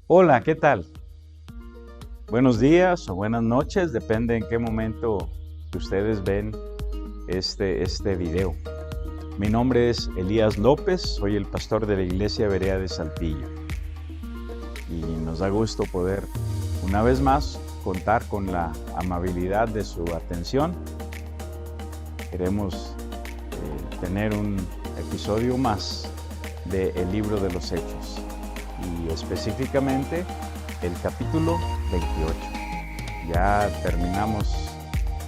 Hola, ¿qué tal? Buenos días o buenas noches, depende en qué momento ustedes ven este video. Mi nombre es Elías López, soy el pastor de la Iglesia Berea de Saltillo. Y nos da gusto poder, una vez más, contar con la amabilidad de su atención. Queremos tener un episodio más del libro de los Hechos. Y específicamente el capítulo 28. Ya terminamos,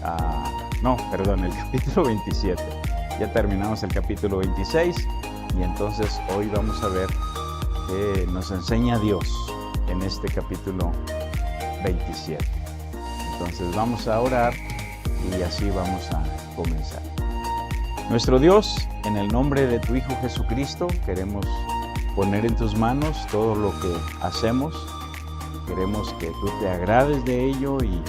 el capítulo 27. Ya terminamos el capítulo 26 y entonces hoy vamos a ver qué nos enseña Dios en este capítulo 27. Entonces vamos a orar y así vamos a comenzar. Nuestro Dios, en el nombre de tu Hijo Jesucristo, queremos poner en tus manos todo lo que hacemos. Queremos que tú te agrades de ello y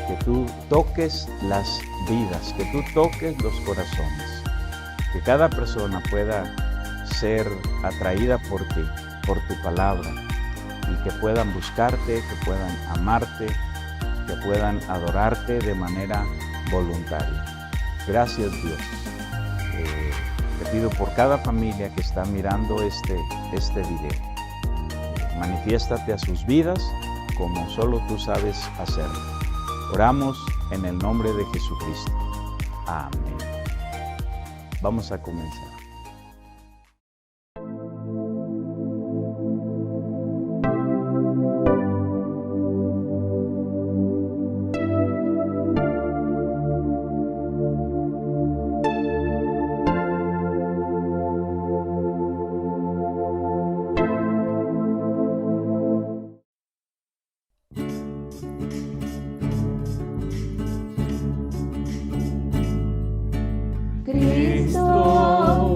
que tú toques las vidas, que tú toques los corazones, que cada persona pueda ser atraída por ti, por tu palabra, y que puedan buscarte, que puedan amarte, que puedan adorarte de manera voluntaria. Gracias, Dios. Te pido por cada familia que está mirando este video. Manifiéstate a sus vidas como solo tú sabes hacerlo. Oramos en el nombre de Jesucristo. Amén. Vamos a comenzar. Cristo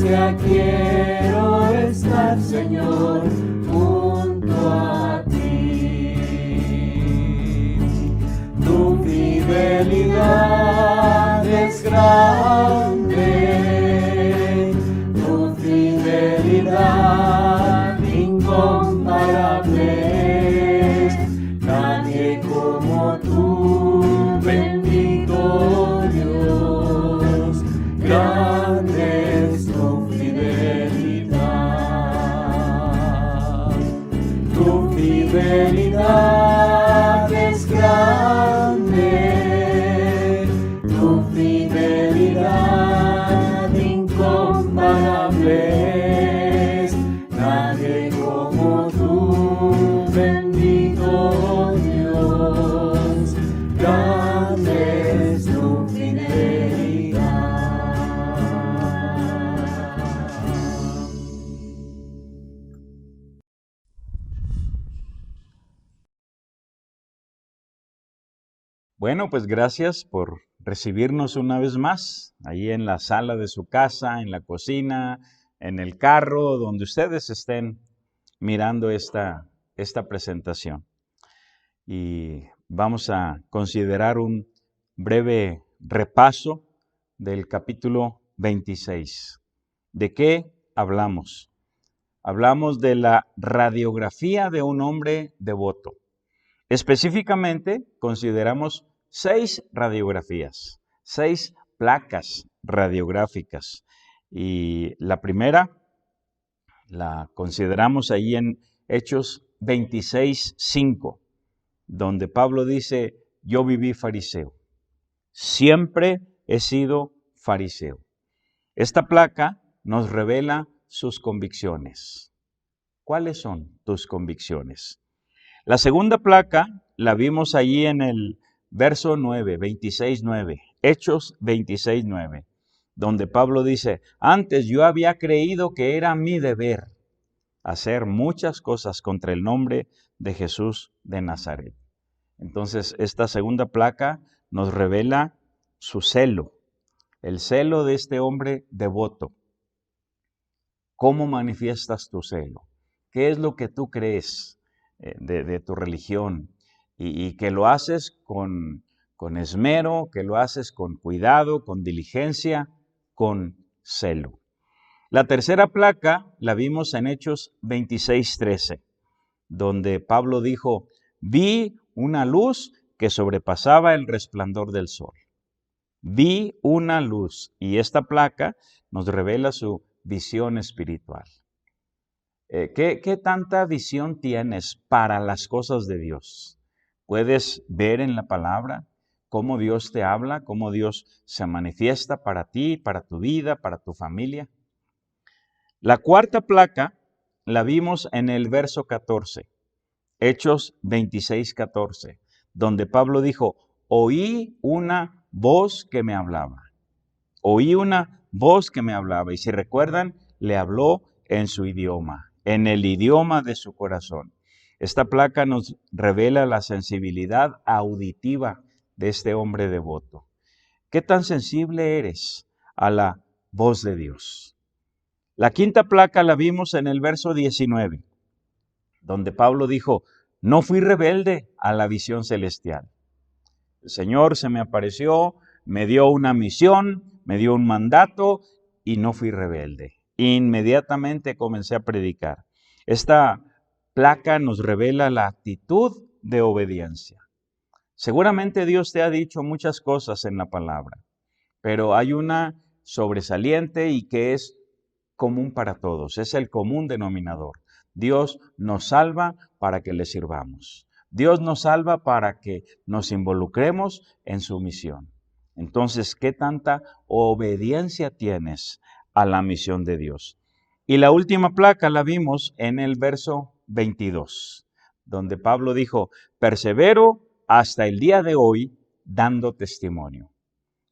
día quiero estar, Señor, junto a ti. Tu fidelidad es grande, tu fidelidad incomparable es. Nadie como tú, bendito Dios, grande es tu fidelidad. Tu fidelidad es grande, tu fidelidad incomparable es. Nadie como tú, bendito Dios, grande es tu fidelidad. Bueno, pues gracias por recibirnos una vez más, ahí en la sala de su casa, en la cocina, en el carro, donde ustedes estén mirando esta presentación. Y vamos a considerar un breve repaso del capítulo 26. ¿De qué hablamos? Hablamos de la radiografía de un hombre devoto. Específicamente, consideramos 6 radiografías, 6 placas radiográficas. Y la primera la consideramos ahí en Hechos 26:5, donde Pablo dice, yo viví fariseo, siempre he sido fariseo. Esta placa nos revela sus convicciones. ¿Cuáles son tus convicciones? La segunda placa la vimos allí en el verso 9, 26:9, Hechos 26:9, donde Pablo dice, antes yo había creído que era mi deber hacer muchas cosas contra el nombre de Jesús de Nazaret. Entonces, esta segunda placa nos revela su celo, el celo de este hombre devoto. ¿Cómo manifiestas tu celo? ¿Qué es lo que tú crees de tu religión? Y que lo haces con esmero, que lo haces con cuidado, con diligencia, con celo. La tercera placa la vimos en Hechos 26:13, donde Pablo dijo, vi una luz que sobrepasaba el resplandor del sol. Vi una luz, y esta placa nos revela su visión espiritual. ¿Qué tanta visión tienes para las cosas de Dios? ¿Puedes ver en la palabra cómo Dios te habla, cómo Dios se manifiesta para ti, para tu vida, para tu familia? La cuarta placa la vimos en el verso 14, Hechos 26:14, donde Pablo dijo, oí una voz que me hablaba. Oí una voz que me hablaba. Y si recuerdan, le habló en su idioma, en el idioma de su corazón. Esta placa nos revela la sensibilidad auditiva de este hombre devoto. ¿Qué tan sensible eres a la voz de Dios? La quinta placa la vimos en el verso 19, donde Pablo dijo, no fui rebelde a la visión celestial. El Señor se me apareció, me dio una misión, me dio un mandato y no fui rebelde. Inmediatamente comencé a predicar. Esta placa nos revela la actitud de obediencia. Seguramente Dios te ha dicho muchas cosas en la palabra, pero hay una sobresaliente y que es común para todos, es el común denominador. Dios nos salva para que le sirvamos. Dios nos salva para que nos involucremos en su misión. Entonces, ¿qué tanta obediencia tienes a la misión de Dios? Y la última placa la vimos en el verso 22, donde Pablo dijo, persevero hasta el día de hoy dando testimonio.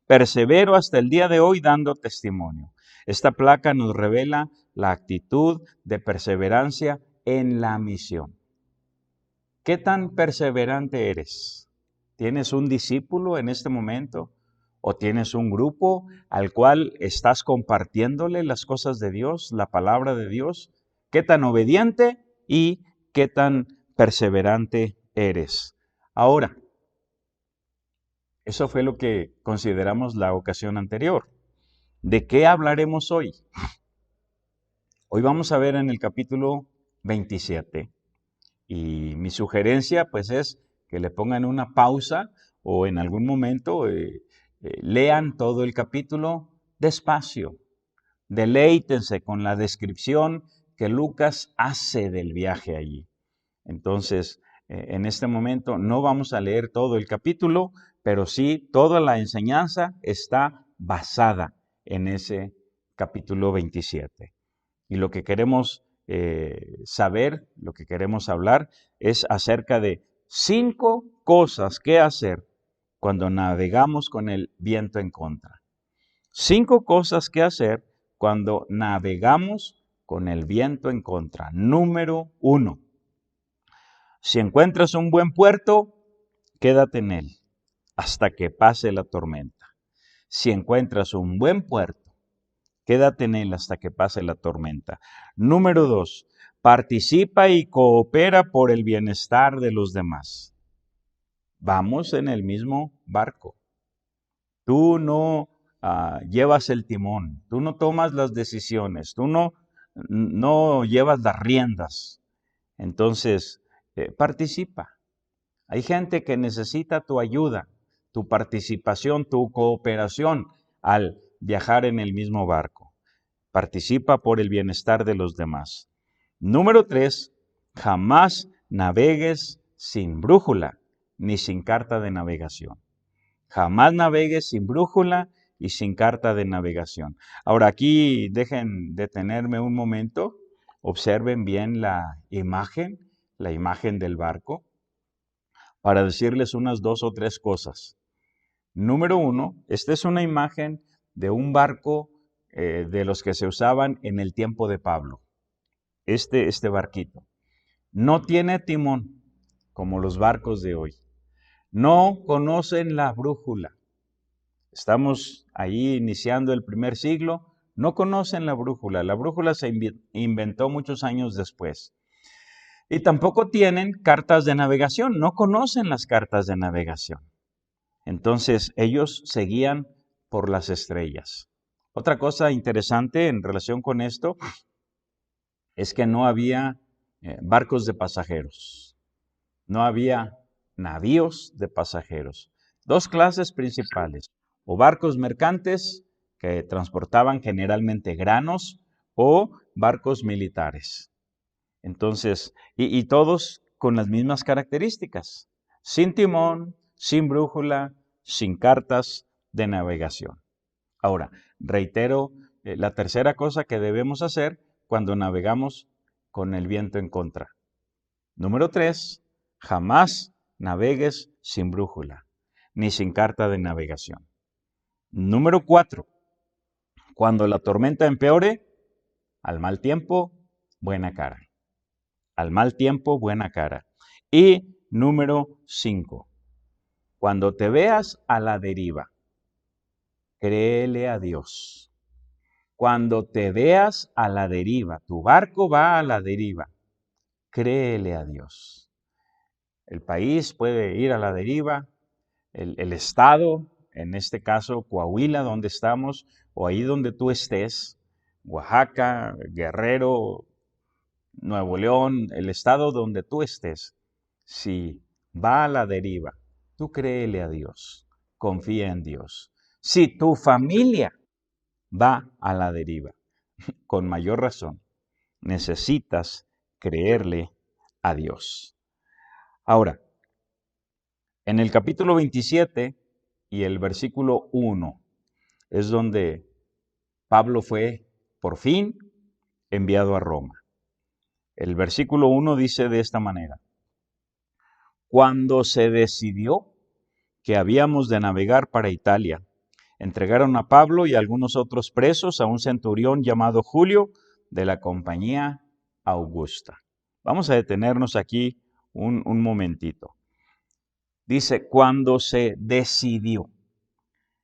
Persevero hasta el día de hoy dando testimonio. Esta placa nos revela la actitud de perseverancia en la misión. ¿Qué tan perseverante eres? ¿Tienes un discípulo en este momento? ¿O tienes un grupo al cual estás compartiéndole las cosas de Dios, la palabra de Dios? ¿Qué tan obediente y qué tan perseverante eres? Ahora, eso fue lo que consideramos la ocasión anterior. ¿De qué hablaremos hoy? Hoy vamos a ver en el capítulo 27 y mi sugerencia pues es que le pongan una pausa o en algún momento lean todo el capítulo despacio. Deleítense con la descripción que Lucas hace del viaje allí. Entonces, en este momento no vamos a leer todo el capítulo, pero sí toda la enseñanza está basada en ese capítulo 27. Y lo que queremos saber, lo que queremos hablar, es acerca de 5 cosas que hacer cuando navegamos con el viento en contra. 5 cosas que hacer cuando navegamos con el viento en contra. Número 1. Si encuentras un buen puerto, quédate en él hasta que pase la tormenta. Si encuentras un buen puerto, quédate en él hasta que pase la tormenta. Número 2. Participa y coopera por el bienestar de los demás. Vamos en el mismo barco. Tú no llevas el timón, tú no tomas las decisiones, tú no llevas las riendas. Entonces, participa. Hay gente que necesita tu ayuda, tu participación, tu cooperación al viajar en el mismo barco. Participa por el bienestar de los demás. Número 3, jamás navegues sin brújula ni sin carta de navegación. Jamás navegues sin brújula y sin carta de navegación. Ahora aquí dejen detenerme un momento, observen bien la imagen del barco, para decirles unas 2 o 3 cosas. Número 1, esta es una imagen de un barco de los que se usaban en el tiempo de Pablo. Este barquito. No tiene timón, como los barcos de hoy. No conocen la brújula. Estamos ahí iniciando el primer siglo. No conocen la brújula. La brújula se inventó muchos años después. Y tampoco tienen cartas de navegación. No conocen las cartas de navegación. Entonces ellos seguían por las estrellas. Otra cosa interesante en relación con esto es que no había barcos de pasajeros. No había navíos de pasajeros. 2 clases principales, o barcos mercantes que transportaban generalmente granos o barcos militares. Entonces, y todos con las mismas características, sin timón, sin brújula, sin cartas de navegación. Ahora, reitero, la tercera cosa que debemos hacer cuando navegamos con el viento en contra. Número 3, jamás navegues sin brújula, ni sin carta de navegación. Número 4, cuando la tormenta empeore, al mal tiempo, buena cara. Al mal tiempo, buena cara. Y número 5, cuando te veas a la deriva, créele a Dios. Cuando te veas a la deriva, tu barco va a la deriva, créele a Dios. El país puede ir a la deriva, el estado, en este caso Coahuila, donde estamos, o ahí donde tú estés, Oaxaca, Guerrero, Nuevo León, el estado donde tú estés, si va a la deriva, tú créele a Dios, confía en Dios. Si tu familia va a la deriva, con mayor razón, necesitas creerle a Dios. Ahora, en el capítulo 27 y el versículo 1 es donde Pablo fue por fin enviado a Roma. El versículo 1 dice de esta manera: cuando se decidió que habíamos de navegar para Italia, entregaron a Pablo y a algunos otros presos a un centurión llamado Julio de la compañía Augusta. Vamos a detenernos aquí un momentito. Dice, cuando se decidió.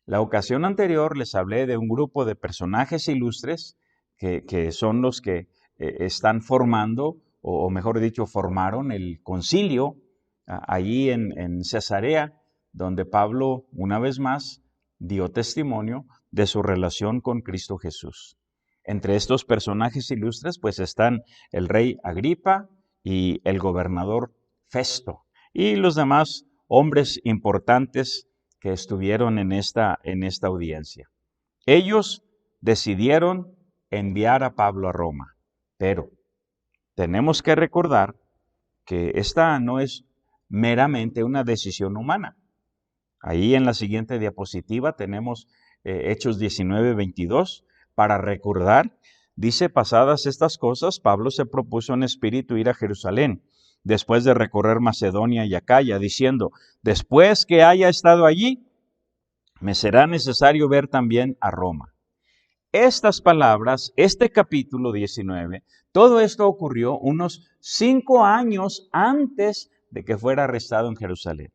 La ocasión anterior les hablé de un grupo de personajes ilustres que son los que están formando, o mejor dicho, formaron el concilio allí en Cesarea, donde Pablo, una vez más, dio testimonio de su relación con Cristo Jesús. Entre estos personajes ilustres, pues están el rey Agripa y el gobernador Festo, y los demás hombres importantes que estuvieron en esta audiencia. Ellos decidieron enviar a Pablo a Roma, pero tenemos que recordar que esta no es meramente una decisión humana. Ahí en la siguiente diapositiva tenemos Hechos 19:22 para recordar. Dice, pasadas estas cosas, Pablo se propuso en espíritu ir a Jerusalén, después de recorrer Macedonia y Acaya, diciendo, después que haya estado allí, me será necesario ver también a Roma. Estas palabras, este capítulo 19, todo esto ocurrió unos 5 años antes de que fuera arrestado en Jerusalén.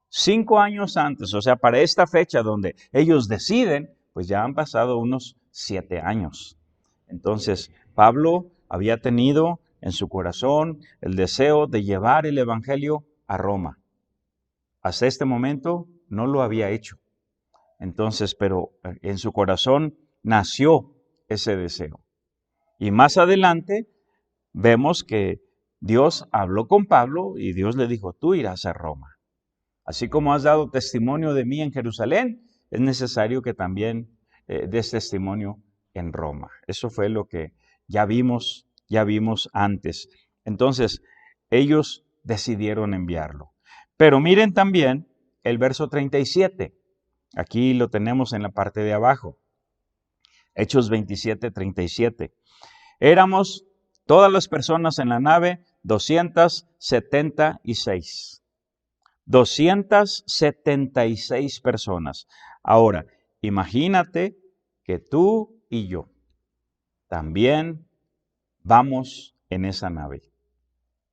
5 años antes, o sea, para esta fecha donde ellos deciden, pues ya han pasado unos 7 años. Entonces, Pablo había tenido en su corazón el deseo de llevar el evangelio a Roma. Hasta este momento no lo había hecho. Entonces, pero en su corazón nació ese deseo. Y más adelante vemos que Dios habló con Pablo y Dios le dijo, tú irás a Roma. Así como has dado testimonio de mí en Jerusalén, es necesario que también des testimonio en Roma. Eso fue lo que ya vimos antes. Entonces, ellos decidieron enviarlo. Pero miren también el verso 37. Aquí lo tenemos en la parte de abajo. Hechos 27:37. Éramos todas las personas en la nave 276. 276 personas. Ahora, imagínate que tú y yo también vamos en esa nave.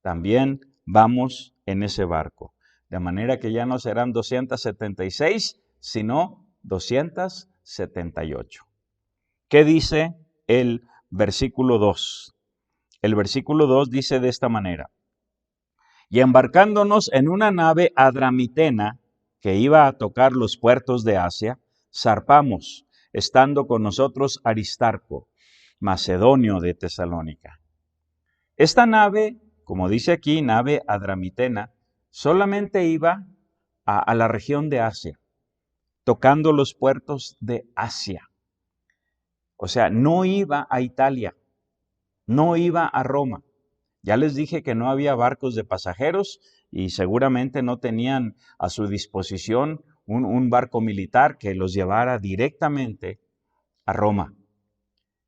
También vamos en ese barco. De manera que ya no serán 276, sino 278. ¿Qué dice el versículo 2? El versículo 2 dice de esta manera. Y embarcándonos en una nave adramitena que iba a tocar los puertos de Asia, zarpamos, estando con nosotros Aristarco, macedonio de Tesalónica. Esta nave, como dice aquí, nave adramitena, solamente iba a la región de Asia, tocando los puertos de Asia. O sea, no iba a Italia, no iba a Roma. Ya les dije que no había barcos de pasajeros y seguramente no tenían a su disposición un barco militar que los llevara directamente a Roma.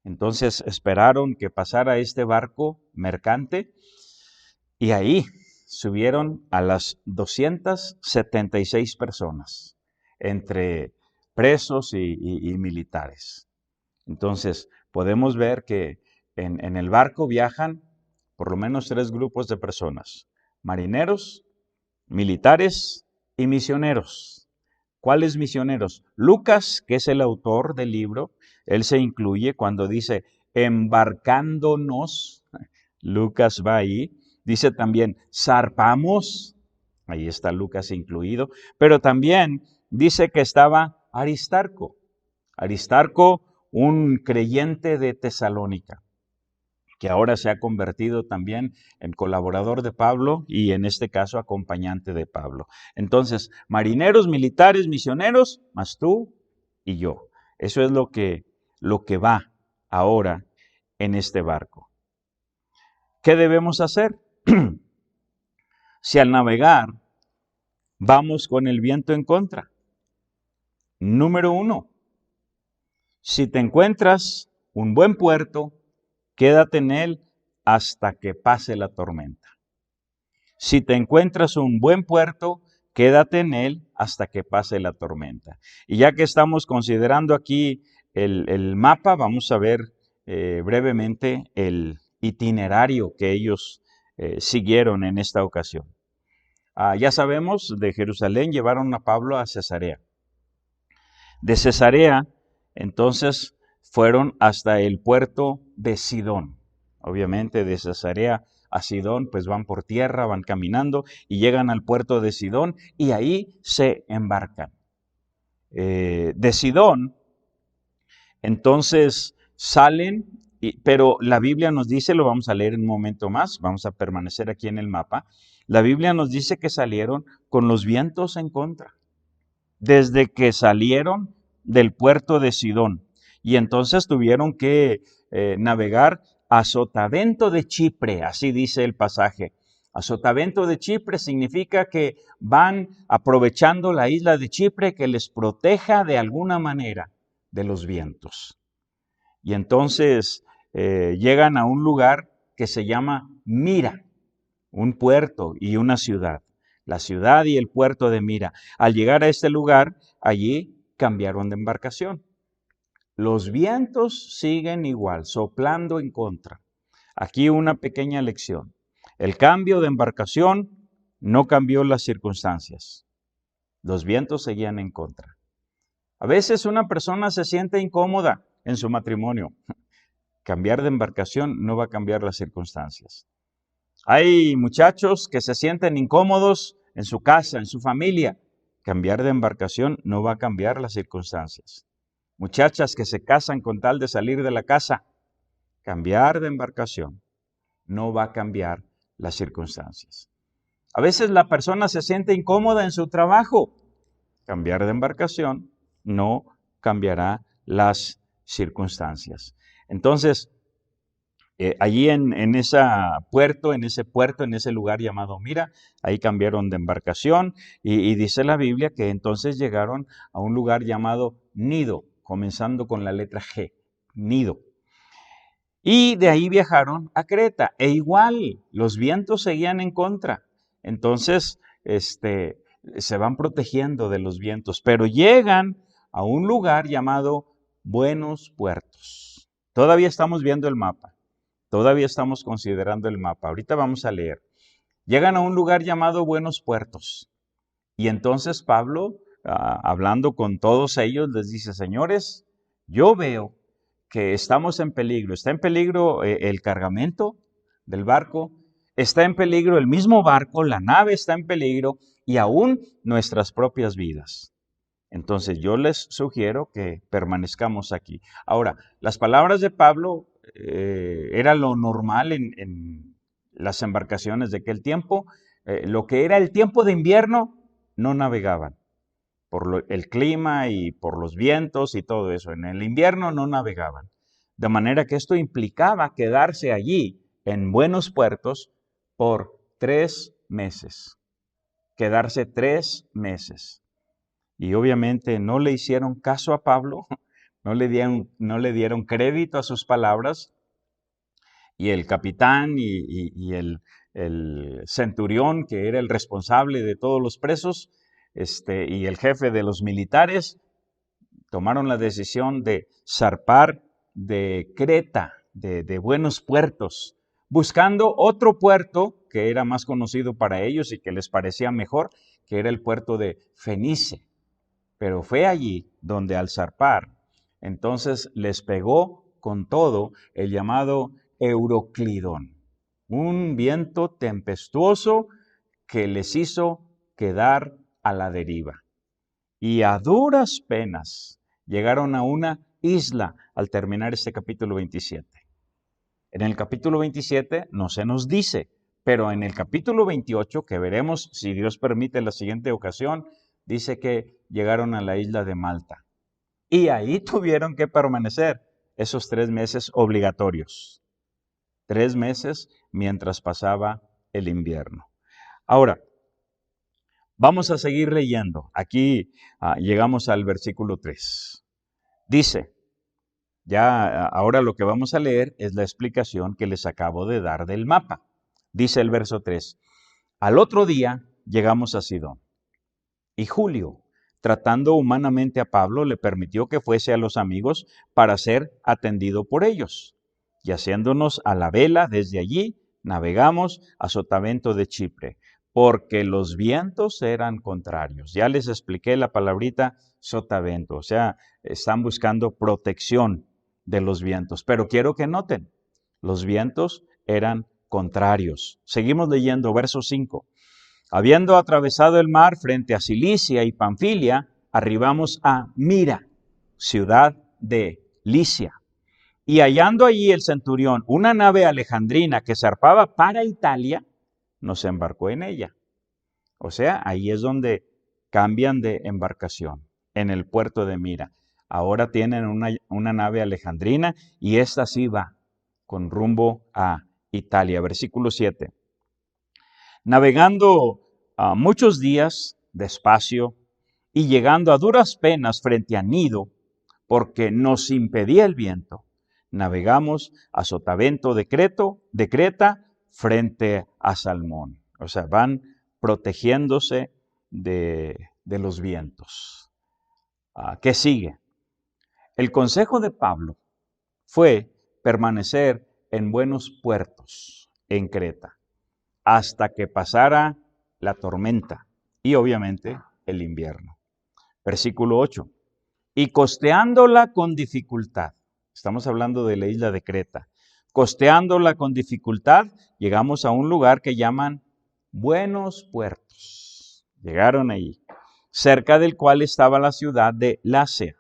Entonces esperaron que pasara este barco mercante y ahí subieron a las 276 personas, entre presos y militares. Entonces podemos ver que en el barco viajan por lo menos 3 grupos de personas: marineros, militares y misioneros. ¿Cuáles misioneros? Lucas, que es el autor del libro, él se incluye cuando dice embarcándonos. Lucas va ahí. Dice también zarpamos. Ahí está Lucas incluido. Pero también dice que estaba Aristarco. Aristarco, un creyente de Tesalónica, que ahora se ha convertido también en colaborador de Pablo y en este caso acompañante de Pablo. Entonces, marineros, militares, misioneros, más tú y yo. Eso es lo que va ahora en este barco. ¿Qué debemos hacer? Si al navegar vamos con el viento en contra. Número 1, si te encuentras un buen puerto, quédate en él hasta que pase la tormenta. Si te encuentras un buen puerto, quédate en él hasta que pase la tormenta. Y ya que estamos considerando aquí el mapa, vamos a ver brevemente el itinerario que ellos siguieron en esta ocasión. Ya sabemos, de Jerusalén llevaron a Pablo a Cesarea. De Cesarea, entonces, fueron hasta el puerto de Sidón. Obviamente, de Cesarea a Sidón, pues van por tierra, van caminando y llegan al puerto de Sidón y ahí se embarcan. De Sidón, entonces salen, pero la Biblia nos dice, lo vamos a leer en un momento más, vamos a permanecer aquí en el mapa, la Biblia nos dice que salieron con los vientos en contra, desde que salieron del puerto de Sidón, y entonces tuvieron que navegar a Sotavento de Chipre, así dice el pasaje. A Sotavento de Chipre significa que van aprovechando la isla de Chipre que les proteja de alguna manera de los vientos. Y entonces llegan a un lugar que se llama Mira, un puerto y una ciudad. La ciudad y el puerto de Mira. Al llegar a este lugar, allí cambiaron de embarcación. Los vientos siguen igual, soplando en contra. Aquí una pequeña lección. El cambio de embarcación no cambió las circunstancias. Los vientos seguían en contra. A veces una persona se siente incómoda en su matrimonio. Cambiar de embarcación no va a cambiar las circunstancias. Hay muchachos que se sienten incómodos en su casa, en su familia. Cambiar de embarcación no va a cambiar las circunstancias. Muchachas que se casan con tal de salir de la casa. Cambiar de embarcación no va a cambiar las circunstancias. A veces la persona se siente incómoda en su trabajo. Cambiar de embarcación no cambiará las circunstancias. Entonces, allí en ese puerto, en ese lugar llamado Mira, ahí cambiaron de embarcación y dice la Biblia que entonces llegaron a un lugar llamado Gnido, comenzando con la letra G, Gnido. Y de ahí viajaron a Creta, e igual los vientos seguían en contra. Entonces, se van protegiendo de los vientos, pero llegan a un lugar llamado Buenos Puertos. Todavía estamos viendo el mapa, todavía estamos considerando el mapa. Ahorita vamos a leer. Llegan a un lugar llamado Buenos Puertos. Y entonces Pablo, hablando con todos ellos, les dice, señores, yo veo que estamos en peligro. Está en peligro el cargamento del barco, está en peligro el mismo barco, la nave está en peligro y aún nuestras propias vidas. Entonces yo les sugiero que permanezcamos aquí. Ahora, las palabras de Pablo era lo normal en las embarcaciones de aquel tiempo. Lo que era el tiempo de invierno, no navegaban por el clima y por los vientos y todo eso. En el invierno no navegaban. De manera que esto implicaba quedarse allí en Buenos Puertos por 3 meses. Quedarse 3 meses. Y obviamente no le hicieron caso a Pablo, no le dieron crédito a sus palabras. Y el capitán y el centurión, que era el responsable de todos los presos, y el jefe de los militares, tomaron la decisión de zarpar de Creta, de Buenos Puertos, buscando otro puerto que era más conocido para ellos y que les parecía mejor, que era el puerto de Fenice. Pero fue allí donde al zarpar, entonces les pegó con todo el llamado Euroclidón, un viento tempestuoso que les hizo quedar a la deriva. Y a duras penas llegaron a una isla al terminar este capítulo 27. En el capítulo 27 no se nos dice, pero en el capítulo 28, que veremos si Dios permite la siguiente ocasión, dice que llegaron a la isla de Malta. Y ahí tuvieron que permanecer esos 3 meses obligatorios. 3 meses mientras pasaba el invierno. Ahora, vamos a seguir leyendo. Aquí llegamos al versículo 3. Dice, ya ahora lo que vamos a leer es la explicación que les acabo de dar del mapa. Dice el verso 3, al otro día llegamos a Sidón. Y Julio, tratando humanamente a Pablo, le permitió que fuese a los amigos para ser atendido por ellos. Y haciéndonos a la vela desde allí, navegamos a Sotavento de Chipre, porque los vientos eran contrarios. Ya les expliqué la palabrita sotavento, o sea, están buscando protección de los vientos. Pero quiero que noten, los vientos eran contrarios. Seguimos leyendo, verso 5. Habiendo atravesado el mar frente a Cilicia y Panfilia, arribamos a Mira, ciudad de Licia. Y hallando allí el centurión una nave alejandrina que zarpaba para Italia, nos embarcó en ella. O sea, ahí es donde cambian de embarcación, en el puerto de Mira. Ahora tienen una nave alejandrina y esta sí va con rumbo a Italia. Versículo 7. Navegando muchos días despacio y llegando a duras penas frente a Nido, porque nos impedía el viento, navegamos a Sotavento de Creta frente a Salmón. O sea, van protegiéndose de los vientos. ¿Qué sigue? El consejo de Pablo fue permanecer en buenos puertos en Creta hasta que pasara la tormenta y obviamente el invierno. Versículo 8. Y costeándola con dificultad, estamos hablando de la isla de Creta, costeándola con dificultad, llegamos a un lugar que llaman Buenos Puertos. Llegaron ahí, cerca del cual estaba la ciudad de Lasea.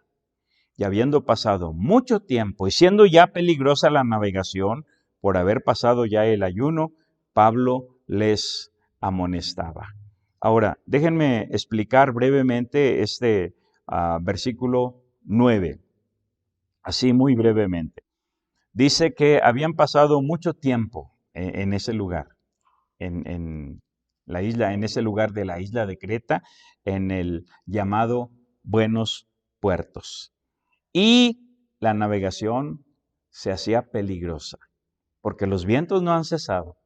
Y habiendo pasado mucho tiempo y siendo ya peligrosa la navegación, por haber pasado ya el ayuno, Pablo les amonestaba. Ahora, déjenme explicar brevemente este versículo 9, así muy brevemente. Dice que habían pasado mucho tiempo en ese lugar, en la isla, en ese lugar de la isla de Creta, en el llamado Buenos Puertos. Y la navegación se hacía peligrosa, porque los vientos no han cesado.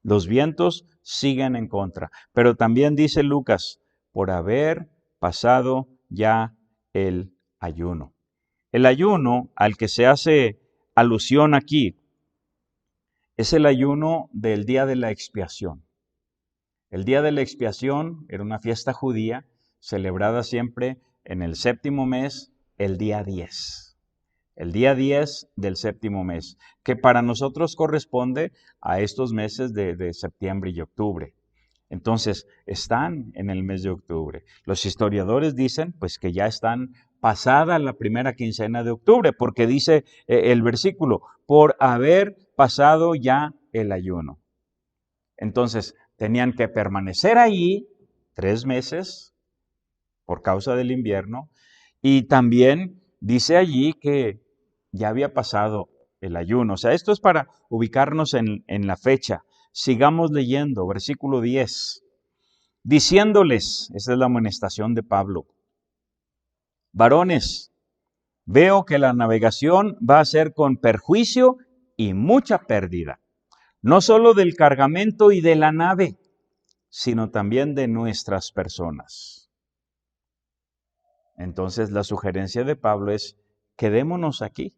Los vientos siguen en contra. Pero también dice Lucas, por haber pasado ya el ayuno. El ayuno al que se hace alusión aquí es el ayuno del día de la expiación. El día de la expiación era una fiesta judía celebrada siempre en el séptimo mes, el día 10. El día 10 del séptimo mes, que para nosotros corresponde a estos meses de septiembre y octubre. Entonces, están en el mes de octubre. Los historiadores dicen pues que ya están pasada la primera quincena de octubre, porque dice el versículo, por haber pasado ya el ayuno. Entonces, tenían que permanecer allí 3 meses por causa del invierno, y también dice allí que ya había pasado el ayuno. O sea, esto es para ubicarnos en la fecha. Sigamos leyendo, versículo 10. Diciéndoles, esa es la amonestación de Pablo, varones, veo que la navegación va a ser con perjuicio y mucha pérdida, no solo del cargamento y de la nave, sino también de nuestras personas. Entonces la sugerencia de Pablo es, quedémonos aquí,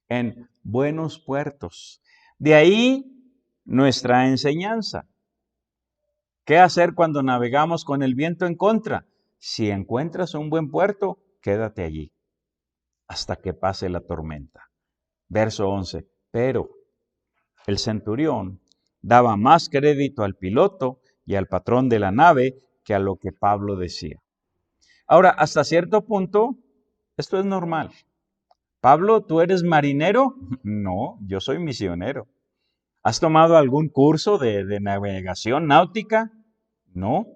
en buenos puertos. De ahí nuestra enseñanza. ¿Qué hacer cuando navegamos con el viento en contra? Si encuentras un buen puerto, quédate allí hasta que pase la tormenta. Verso 11. Pero el centurión daba más crédito al piloto y al patrón de la nave que a lo que Pablo decía. Ahora, hasta cierto punto, esto es normal. Pablo, ¿tú eres marinero? No, yo soy misionero. ¿Has tomado algún curso de navegación náutica? No.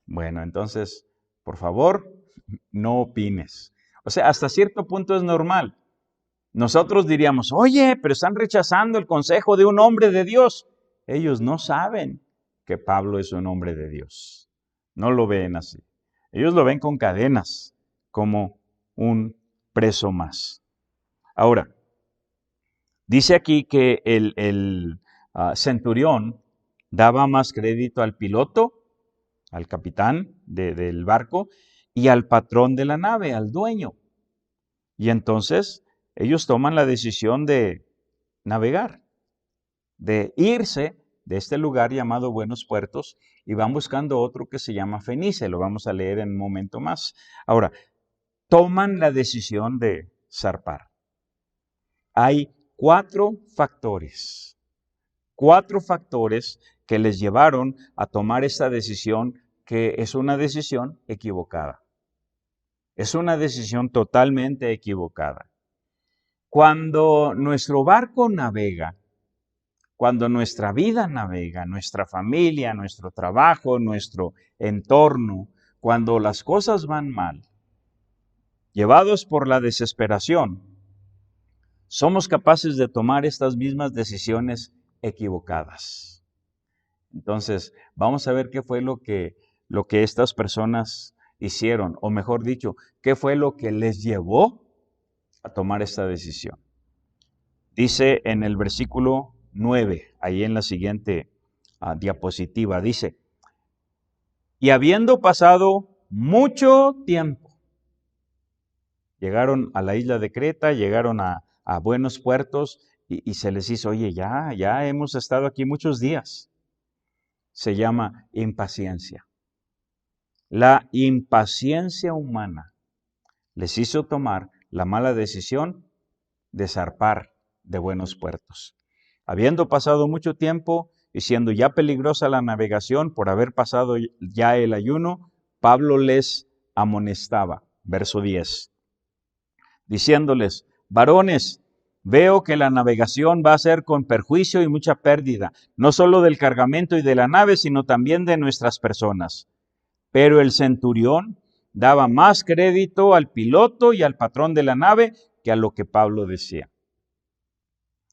Bueno, entonces, por favor, no opines. O sea, hasta cierto punto es normal. Nosotros diríamos, oye, pero están rechazando el consejo de un hombre de Dios. Ellos no saben que Pablo es un hombre de Dios. No lo ven así. Ellos lo ven con cadenas, como un preso más. Ahora, dice aquí que el centurión daba más crédito al piloto, al capitán del barco, y al patrón de la nave, al dueño. Y entonces ellos toman la decisión de navegar, de irse este lugar llamado Buenos Puertos y van buscando otro que se llama Fenice. Lo vamos a leer en un momento más. Ahora, toman la decisión de zarpar. Hay cuatro factores que les llevaron a tomar esta decisión, que es una decisión equivocada. Es una decisión totalmente equivocada. Cuando nuestro barco navega, cuando nuestra vida navega, nuestra familia, nuestro trabajo, nuestro entorno, cuando las cosas van mal, llevados por la desesperación, somos capaces de tomar estas mismas decisiones equivocadas. Entonces, vamos a ver qué fue lo que estas personas hicieron, o mejor dicho, qué fue lo que les llevó a tomar esta decisión. Dice en el versículo 9, ahí en la siguiente diapositiva, dice, y habiendo pasado mucho tiempo, llegaron a la isla de Creta, llegaron a Buenos Puertos y se les hizo, oye, ya hemos estado aquí muchos días. Se llama impaciencia. La impaciencia humana les hizo tomar la mala decisión de zarpar de Buenos Puertos. Habiendo pasado mucho tiempo y siendo ya peligrosa la navegación por haber pasado ya el ayuno, Pablo les amonestaba, verso 10, diciéndoles, varones, veo que la navegación va a ser con perjuicio y mucha pérdida, no solo del cargamento y de la nave, sino también de nuestras personas. Pero el centurión daba más crédito al piloto y al patrón de la nave que a lo que Pablo decía.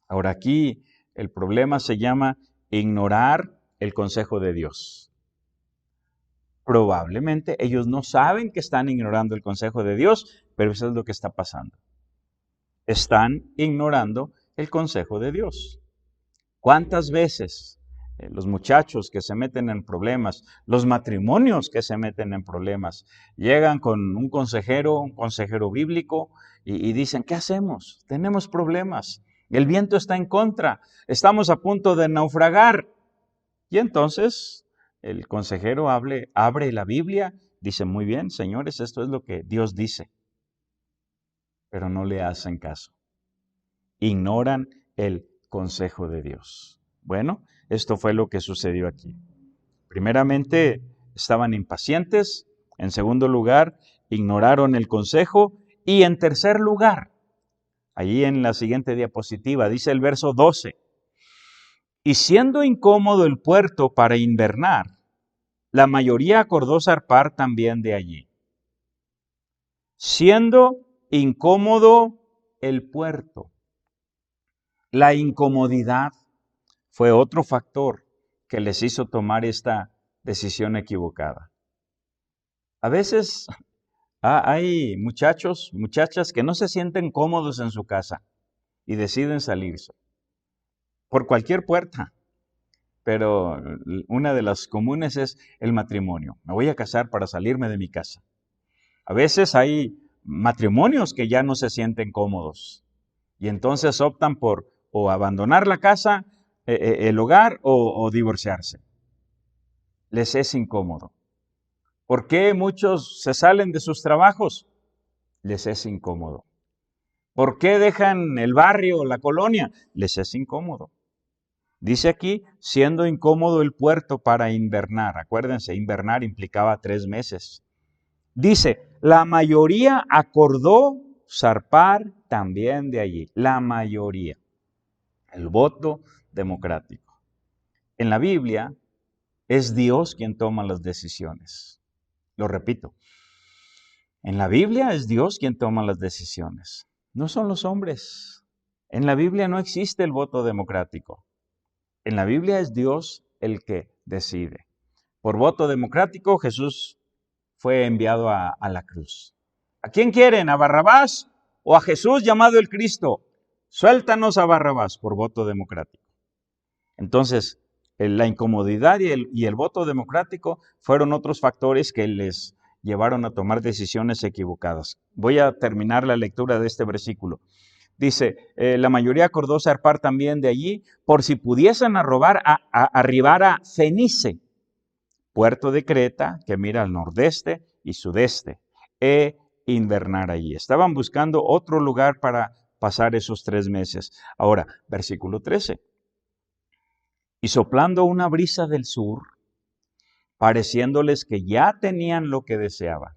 Ahora aquí el problema se llama ignorar el consejo de Dios. Probablemente ellos no saben que están ignorando el consejo de Dios, pero eso es lo que está pasando. Están ignorando el consejo de Dios. ¿Cuántas veces los muchachos que se meten en problemas, los matrimonios que se meten en problemas, llegan con un consejero bíblico y dicen, ¿qué hacemos? Tenemos problemas, el viento está en contra, estamos a punto de naufragar. Y entonces el consejero abre la Biblia, dice, muy bien, señores, esto es lo que Dios dice. Pero no le hacen caso. Ignoran el consejo de Dios. Bueno, esto fue lo que sucedió aquí. Primeramente, estaban impacientes. En segundo lugar, ignoraron el consejo. Y en tercer lugar, allí en la siguiente diapositiva, dice el verso 12, y siendo incómodo el puerto para invernar, la mayoría acordó zarpar también de allí. Siendo incómodo el puerto. La incomodidad fue otro factor que les hizo tomar esta decisión equivocada. A veces hay muchachas que no se sienten cómodos en su casa y deciden salirse por cualquier puerta. Pero una de las comunes es el matrimonio. Me voy a casar para salirme de mi casa. A veces hay matrimonios que ya no se sienten cómodos y entonces optan por o abandonar la casa, el hogar o divorciarse. Les es incómodo. ¿Por qué muchos se salen de sus trabajos? Les es incómodo. ¿Por qué dejan el barrio, la colonia? Les es incómodo. Dice aquí, siendo incómodo el puerto para invernar. Acuérdense, invernar implicaba 3 meses. Dice, la mayoría acordó zarpar también de allí. La mayoría. El voto democrático. En la Biblia es Dios quien toma las decisiones. Lo repito. En la Biblia es Dios quien toma las decisiones. No son los hombres. En la Biblia no existe el voto democrático. En la Biblia es Dios el que decide. Por voto democrático, Jesús fue enviado a la cruz. ¿A quién quieren? ¿A Barrabás o a Jesús llamado el Cristo? Suéltanos a Barrabás por voto democrático. Entonces, la incomodidad y el voto democrático fueron otros factores que les llevaron a tomar decisiones equivocadas. Voy a terminar la lectura de este versículo. Dice, la mayoría acordó zarpar también de allí, por si pudiesen arribar a Fenice, puerto de Creta, que mira al nordeste y sudeste, e invernar allí. Estaban buscando otro lugar para pasar esos 3 meses. Ahora, versículo 13. Y soplando una brisa del sur, pareciéndoles que ya tenían lo que deseaban.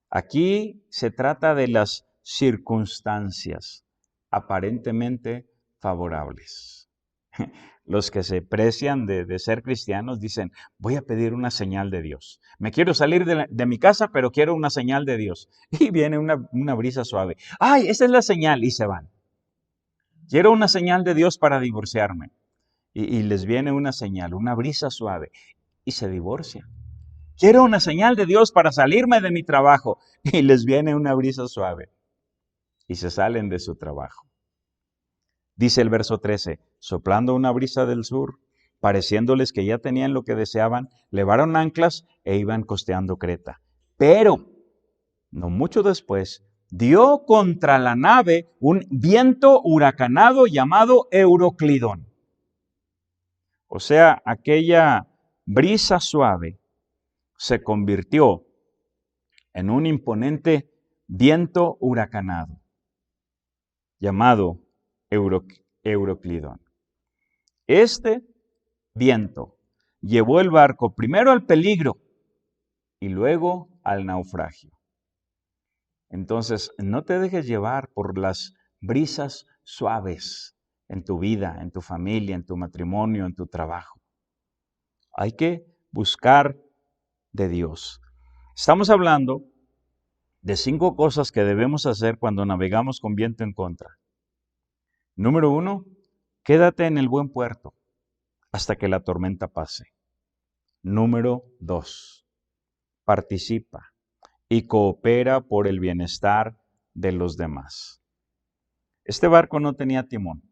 Aquí se trata de las circunstancias aparentemente favorables. Los que se precian de ser cristianos dicen, voy a pedir una señal de Dios. Me quiero salir de mi casa, pero quiero una señal de Dios. Y viene una brisa suave. ¡Ay, esa es la señal! Y se van. Quiero una señal de Dios para divorciarme. Y les viene una señal, una brisa suave. Y se divorcian. Quiero una señal de Dios para salirme de mi trabajo. Y les viene una brisa suave. Y se salen de su trabajo. Dice el verso 13, soplando una brisa del sur, pareciéndoles que ya tenían lo que deseaban, levaron anclas e iban costeando Creta. Pero, no mucho después, dio contra la nave un viento huracanado llamado Euroclidón. O sea, aquella brisa suave se convirtió en un imponente viento huracanado llamado Euroclidón. Este viento llevó el barco primero al peligro y luego al naufragio. Entonces, no te dejes llevar por las brisas suaves en tu vida, en tu familia, en tu matrimonio, en tu trabajo. Hay que buscar de Dios. Estamos hablando de 5 cosas que debemos hacer cuando navegamos con viento en contra. Número 1, quédate en el buen puerto hasta que la tormenta pase. Número 2, participa y coopera por el bienestar de los demás. Este barco no tenía timón.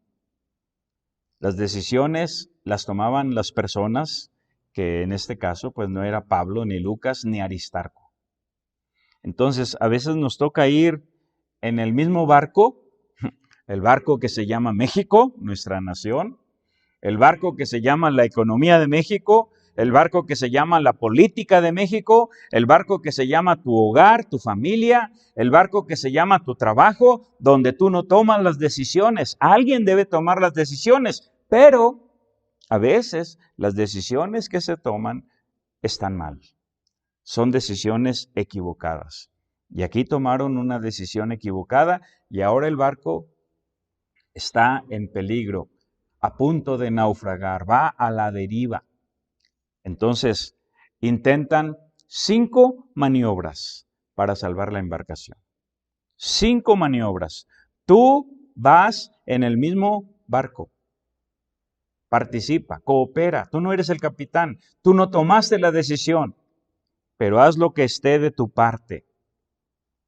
Las decisiones las tomaban las personas, que en este caso pues no era Pablo, ni Lucas, ni Aristarco. Entonces a veces nos toca ir en el mismo barco, el barco que se llama México, nuestra nación, el barco que se llama la economía de México, el barco que se llama la política de México, el barco que se llama tu hogar, tu familia, el barco que se llama tu trabajo, donde tú no tomas las decisiones. Alguien debe tomar las decisiones, pero a veces las decisiones que se toman están mal. Son decisiones equivocadas. Y aquí tomaron una decisión equivocada y ahora el barco está en peligro, a punto de naufragar, va a la deriva. Entonces, intentan 5 maniobras para salvar la embarcación. 5 maniobras. Tú vas en el mismo barco. Participa, coopera. Tú no eres el capitán. Tú no tomaste la decisión. Pero haz lo que esté de tu parte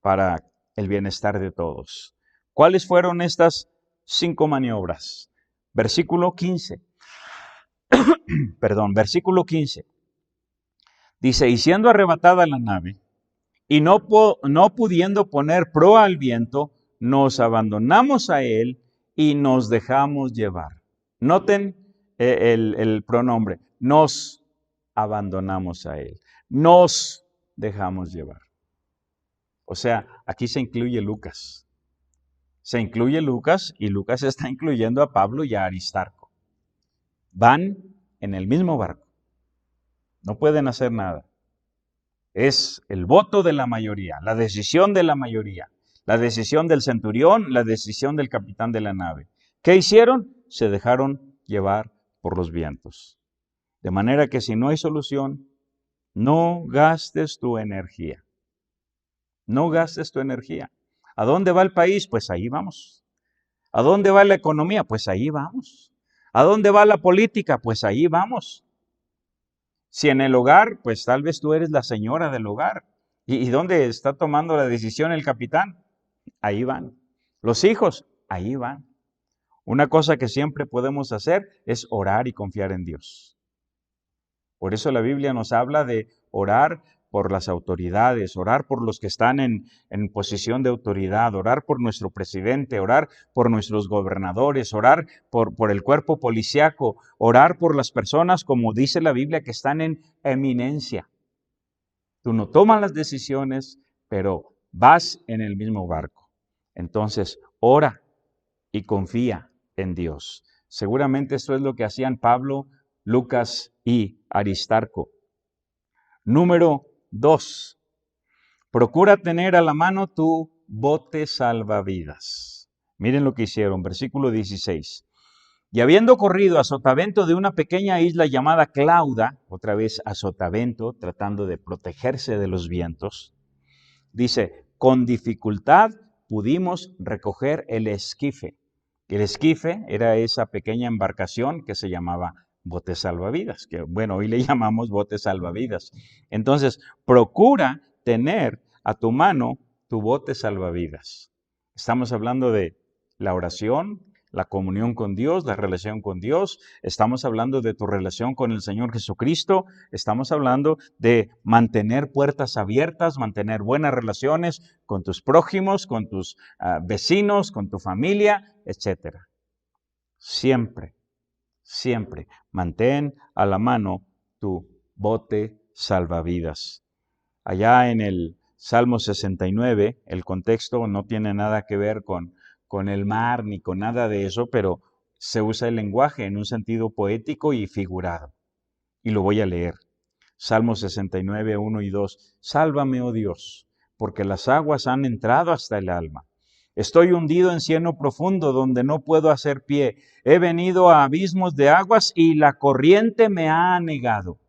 para el bienestar de todos. ¿Cuáles fueron estas 5 maniobras? Versículo 15. Versículo 15. Dice, y siendo arrebatada la nave, y no pudiendo poner proa al viento, nos abandonamos a él y nos dejamos llevar. Noten el pronombre, nos abandonamos a él, nos dejamos llevar. O sea, aquí se incluye Lucas. Se incluye Lucas y Lucas está incluyendo a Pablo y a Aristarco. Van en el mismo barco. No pueden hacer nada. Es el voto de la mayoría, la decisión de la mayoría, la decisión del centurión, la decisión del capitán de la nave. ¿Qué hicieron? Se dejaron llevar por los vientos. De manera que si no hay solución, no gastes tu energía. No gastes tu energía. ¿A dónde va el país? Pues ahí vamos. ¿A dónde va la economía? Pues ahí vamos. ¿A dónde va la política? Pues ahí vamos. Si en el hogar, pues tal vez tú eres la señora del hogar. ¿Y dónde está tomando la decisión el capitán? Ahí van. Los hijos, ahí van. Una cosa que siempre podemos hacer es orar y confiar en Dios. Por eso la Biblia nos habla de orar por las autoridades, orar por los que están en posición de autoridad, orar por nuestro presidente, orar por nuestros gobernadores, orar por el cuerpo policiaco, orar por las personas, como dice la Biblia, que están en eminencia. Tú no tomas las decisiones, pero vas en el mismo barco. Entonces, ora y confía en Dios. Seguramente esto es lo que hacían Pablo, Lucas y Aristarco. Número 2. Procura tener a la mano tu bote salvavidas. Miren lo que hicieron, versículo 16. Y habiendo corrido a sotavento de una pequeña isla llamada Clauda, otra vez a sotavento, tratando de protegerse de los vientos, dice, con dificultad pudimos recoger el esquife. El esquife era esa pequeña embarcación que se llamaba bote salvavidas, que bueno, hoy le llamamos bote salvavidas. Entonces, procura tener a tu mano tu bote salvavidas. Estamos hablando de la oración, la comunión con Dios, la relación con Dios. Estamos hablando de tu relación con el Señor Jesucristo. Estamos hablando de mantener puertas abiertas, mantener buenas relaciones con tus prójimos, con tus vecinos, con tu familia, etc. Siempre, siempre mantén a la mano tu bote salvavidas. Allá en el Salmo 69, el contexto no tiene nada que ver con el mar ni con nada de eso, pero se usa el lenguaje en un sentido poético y figurado. Y lo voy a leer. Salmo 69, 1 y 2. Sálvame, oh Dios, porque las aguas han entrado hasta el alma. Estoy hundido en cieno profundo donde no puedo hacer pie. He venido a abismos de aguas y la corriente me ha anegado.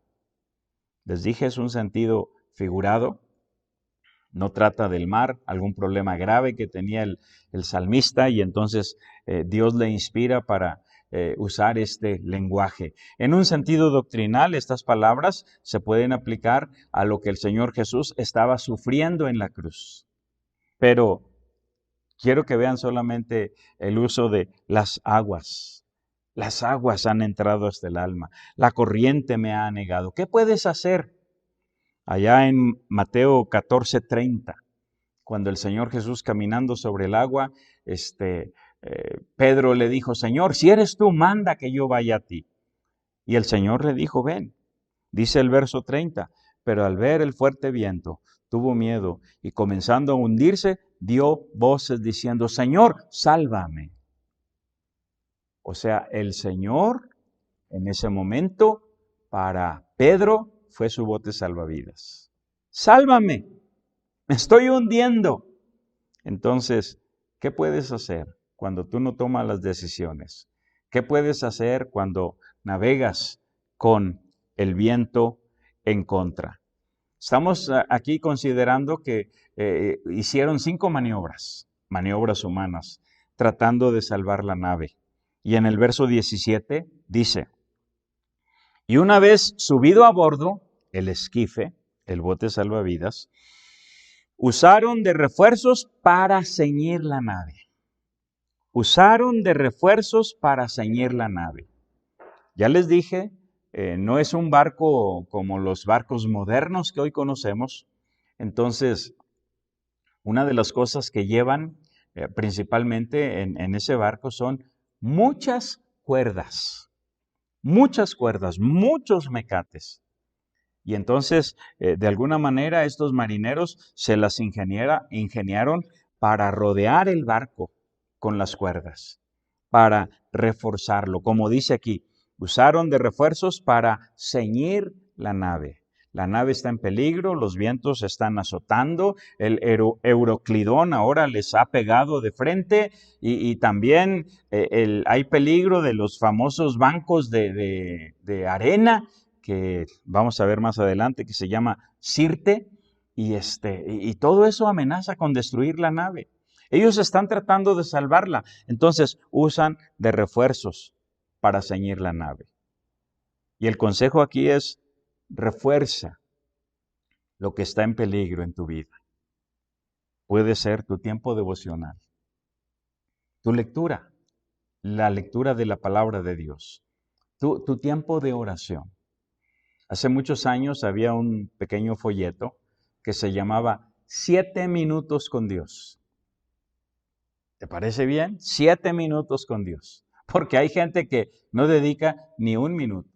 Les dije, es un sentido figurado. No trata del mar, algún problema grave que tenía el salmista, y entonces Dios le inspira para usar este lenguaje. En un sentido doctrinal, estas palabras se pueden aplicar a lo que el Señor Jesús estaba sufriendo en la cruz. Pero quiero que vean solamente el uso de las aguas. Las aguas han entrado hasta el alma. La corriente me ha anegado. ¿Qué puedes hacer? Allá en Mateo 14:30, cuando el Señor Jesús caminando sobre el agua, Pedro le dijo, Señor, si eres tú, manda que yo vaya a ti. Y el Señor le dijo, ven. Dice el verso 30, pero al ver el fuerte viento, tuvo miedo y comenzando a hundirse, dio voces diciendo, Señor, sálvame. O sea, el Señor en ese momento para Pedro fue su bote salvavidas. Sálvame, me estoy hundiendo. Entonces, ¿qué puedes hacer cuando tú no tomas las decisiones? ¿Qué puedes hacer cuando navegas con el viento en contra? Estamos aquí considerando que hicieron 5 maniobras humanas, tratando de salvar la nave. Y en el verso 17 dice, y una vez subido a bordo, el esquife, el bote salvavidas, usaron de refuerzos para ceñir la nave. Usaron de refuerzos para ceñir la nave. Ya les dije, no es un barco como los barcos modernos que hoy conocemos. Entonces, una de las cosas que llevan principalmente en ese barco son muchas cuerdas, muchos mecates. Y entonces, de alguna manera, estos marineros se las ingeniaron para rodear el barco con las cuerdas, para reforzarlo. Como dice aquí, usaron de refuerzos para ceñir la nave. La nave está en peligro, los vientos están azotando, el Euroclidón ahora les ha pegado de frente y también hay peligro de los famosos bancos de arena que vamos a ver más adelante, que se llama Sirte, y todo eso amenaza con destruir la nave. Ellos están tratando de salvarla, entonces usan de refuerzos para ceñir la nave. Y el consejo aquí es, refuerza lo que está en peligro en tu vida. Puede ser tu tiempo devocional, tu lectura, la lectura de la palabra de Dios, tu tiempo de oración. Hace muchos años había un pequeño folleto que se llamaba 7 minutos con Dios. ¿Te parece bien? 7 minutos con Dios. Porque hay gente que no dedica ni un minuto.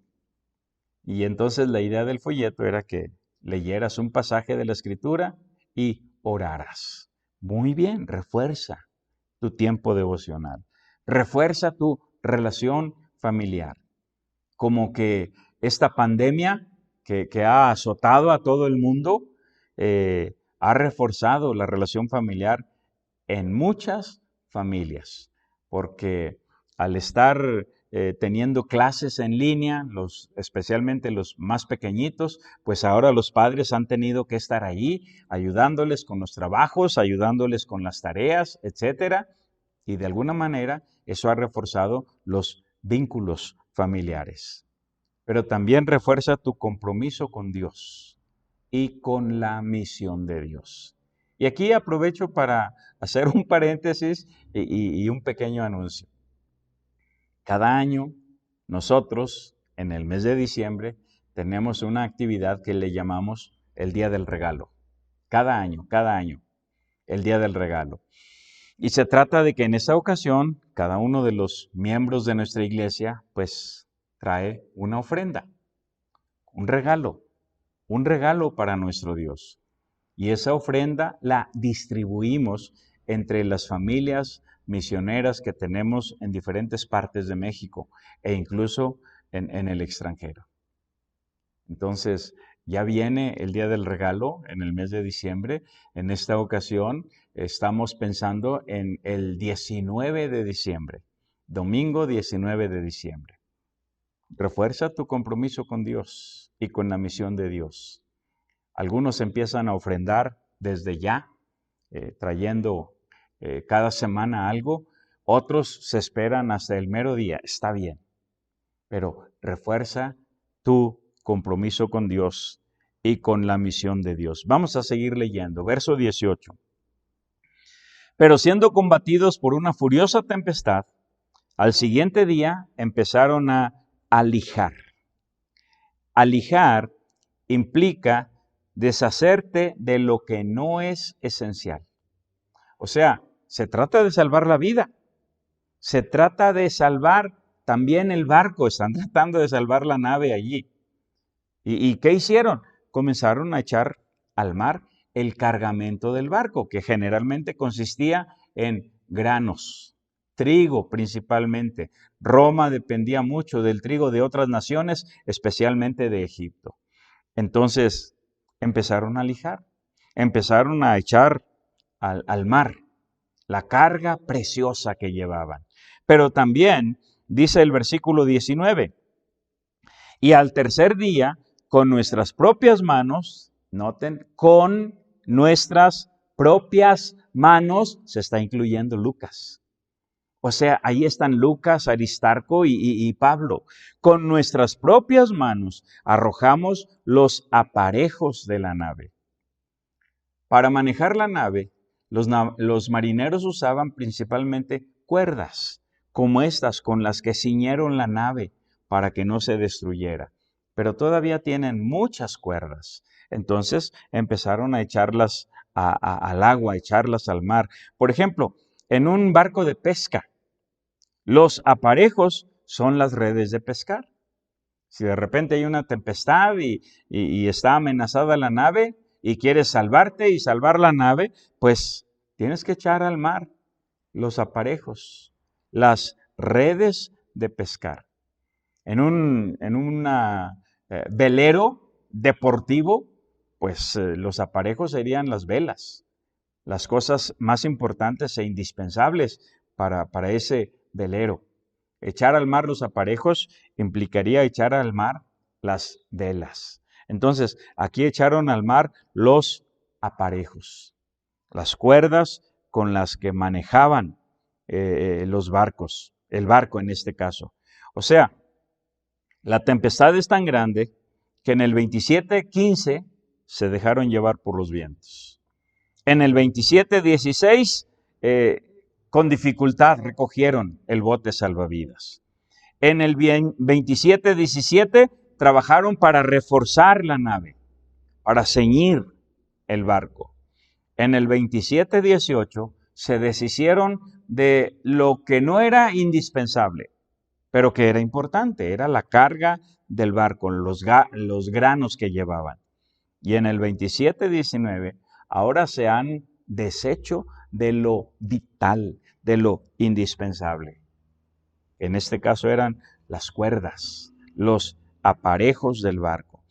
Y entonces la idea del folleto era que leyeras un pasaje de la Escritura y oraras. Muy bien, refuerza tu tiempo devocional. Refuerza tu relación familiar. Como que esta pandemia que ha azotado a todo el mundo ha reforzado la relación familiar en muchas familias, porque al estar teniendo clases en línea, especialmente los más pequeñitos, pues ahora los padres han tenido que estar ahí ayudándoles con los trabajos, ayudándoles con las tareas, etcétera, y de alguna manera eso ha reforzado los vínculos familiares. Pero también refuerza tu compromiso con Dios y con la misión de Dios. Y aquí aprovecho para hacer un paréntesis y un pequeño anuncio. Cada año nosotros, en el mes de diciembre, tenemos una actividad que le llamamos el Día del Regalo. Cada año, el Día del Regalo. Y se trata de que en esa ocasión, cada uno de los miembros de nuestra iglesia, pues, trae una ofrenda, un regalo para nuestro Dios. Y esa ofrenda la distribuimos entre las familias misioneras que tenemos en diferentes partes de México e incluso en el extranjero. Entonces, ya viene el Día del Regalo en el mes de diciembre. En esta ocasión estamos pensando en el 19 de diciembre, domingo 19 de diciembre. Refuerza tu compromiso con Dios y con la misión de Dios. Algunos empiezan a ofrendar desde ya, trayendo cada semana algo. Otros se esperan hasta el mero día. Está bien, pero refuerza tu compromiso con Dios y con la misión de Dios. Vamos a seguir leyendo. Verso 18. Pero siendo combatidos por una furiosa tempestad, al siguiente día empezaron a alijar. Alijar implica deshacerte de lo que no es esencial. O sea, se trata de salvar la vida. Se trata de salvar también el barco. Están tratando de salvar la nave allí. ¿Y qué hicieron? Comenzaron a echar al mar el cargamento del barco, que generalmente consistía en granos, trigo principalmente. Roma dependía mucho del trigo de otras naciones, especialmente de Egipto. Entonces empezaron a lijar, empezaron a echar al mar la carga preciosa que llevaban. Pero también dice el versículo 19, y al tercer día, con nuestras propias manos, noten, con nuestras propias manos, se está incluyendo Lucas. O sea, ahí están Lucas, Aristarco y Pablo. Con nuestras propias manos arrojamos los aparejos de la nave. Para manejar la nave, los marineros usaban principalmente cuerdas, como estas con las que ciñeron la nave para que no se destruyera. Pero todavía tienen muchas cuerdas. Entonces empezaron a echarlas al agua, a echarlas al mar. Por ejemplo, en un barco de pesca, los aparejos son las redes de pescar. Si de repente hay una tempestad y está amenazada la nave y quieres salvarte y salvar la nave, pues tienes que echar al mar los aparejos, las redes de pescar. En un velero deportivo, pues los aparejos serían las velas, las cosas más importantes e indispensables para ese velero. Echar al mar los aparejos implicaría echar al mar las velas. Entonces, aquí echaron al mar los aparejos, las cuerdas con las que manejaban los barcos, el barco en este caso. O sea, la tempestad es tan grande que en el 27:15 se dejaron llevar por los vientos. En el 27:16 con dificultad recogieron el bote salvavidas. En el 27:17 trabajaron para reforzar la nave, para ceñir el barco. En el 27:18 se deshicieron de lo que no era indispensable, pero que era importante, era la carga del barco, los granos que llevaban. Y en el 27:19 ahora se han deshecho de lo vital, de lo indispensable. En este caso eran las cuerdas, los aparejos del barco.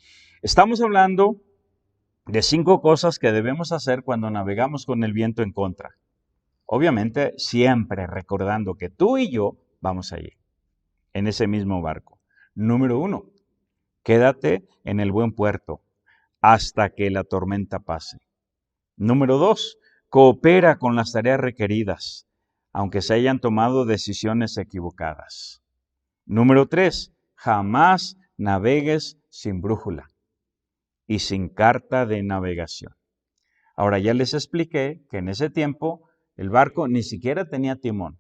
Estamos hablando de 5 cosas que debemos hacer cuando navegamos con el viento en contra. Obviamente, siempre recordando que tú y yo vamos allí, en ese mismo barco. Número 1, quédate en el buen puerto hasta que la tormenta pase. Número 2, coopera con las tareas requeridas, aunque se hayan tomado decisiones equivocadas. Número 3, jamás navegues sin brújula y sin carta de navegación. Ahora ya les expliqué que en ese tiempo el barco ni siquiera tenía timón.